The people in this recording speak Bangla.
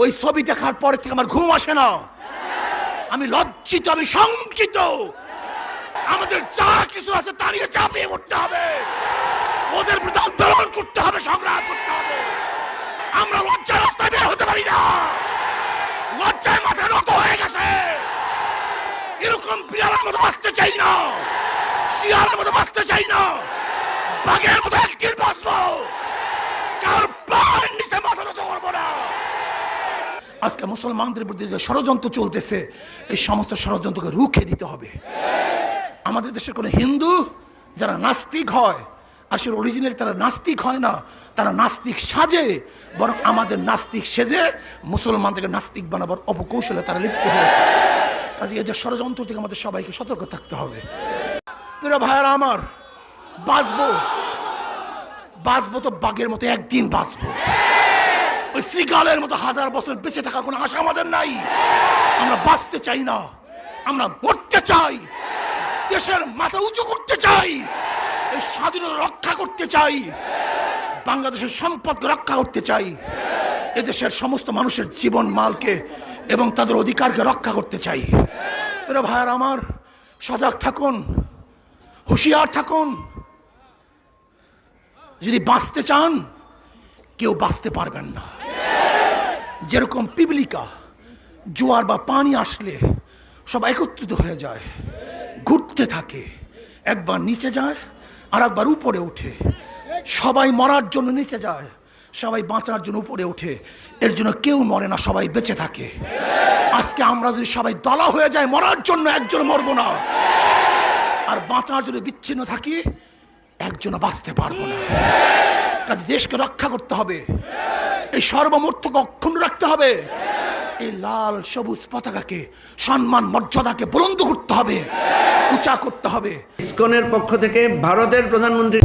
ওই ছবি দেখার পরে থেকে আমার ঘুম আসে না। আমি লজ্জিত, আমি শঙ্কিত। আমাদের যা কিছু আছে তা নিয়ে চাপিয়ে পড়তে হবে, ওদের বিরুদ্ধে আন্দোলন করতে হবে, সংগ্রাম করতে হবে। আমরা লজ্জায় রাস্তায় বের হতে পারি না, লজ্জায় মাথা নত হয়ে গেছে। এরকম বিড়ালের মতো বাঁচতে চাই না, শিয়ালের মতো বাঁচতে চাই না, বাঘের মতো একদিন বাঁচবো, কার পায়ের নিচে মাথা নত করবো না। আজকে মুসলমানদের বিরুদ্ধে যে ষড়যন্ত্র চলতেছে, এই সমস্ত ষড়যন্ত্রকে রুখে দিতে হবে। আমাদের দেশের কোনো হিন্দু যারা নাস্তিক হয়, আসলে অরিজিনালি তারা নাস্তিক হয় না, তারা নাস্তিক সাজে। বরং আমাদের নাস্তিক সেজে মুসলমানদেরকে নাস্তিক বানাবার অপকৌশলে তারা লিপ্ত হয়েছে। কাজে এদের ষড়যন্ত্র থেকে আমাদের সবাইকে সতর্ক থাকতে হবে। প্রিয় ভাইয়ারা আমার, বাঁচবো তো বাঘের মতো একদিন বাঁচবো। ওই শ্রীকালের মতো হাজার বছর বেঁচে থাকার কোনো আশা আমাদের নাই। আমরা বাঁচতে চাই না, আমরা মরতে চাই, দেশের মাথা উঁচু করতে চাই, এই স্বাধীনতা রক্ষা করতে চাই, বাংলাদেশের সম্পদকে রক্ষা করতে চাই, এদেশের সমস্ত মানুষের জীবন মালকে এবং তাদের অধিকারকে রক্ষা করতে চাই। এরা ভাইয়ার আমার, সজাগ থাকুন, হুঁশিয়ার থাকুন। যদি বাঁচতে চান, কেউ বাঁচতে পারবেন না। যেরকম পিপিলিকা জোয়ার বা পানি আসলে সব একত্রিত হয়ে যায়, ঘুরতে থাকে, একবার নিচে যায় আর একবার উপরে ওঠে। সবাই মরার জন্য নিচে যায়, সবাই বাঁচার জন্য উপরে ওঠে। এর জন্য কেউ মরে না, সবাই বেঁচে থাকে। আজকে আমরা যদি সবাই দলা হয়ে যায় মরার জন্য, একজন মরবো না, আর বাঁচার জন্য বিচ্ছিন্ন থাকি, একজন বাঁচতে পারবো না। কাজে দেশকে রক্ষা করতে হবে, এই সর্বমূর্তকে অক্ষুণ্ণ রাখতে হবে, এই লাল সবুজ পতাকাকে, সম্মান মর্যাদাকে বুলন্দ করতে হবে, উঁচা করতে হবে। ইসকনের পক্ষ থেকে ভারতের প্রধানমন্ত্রী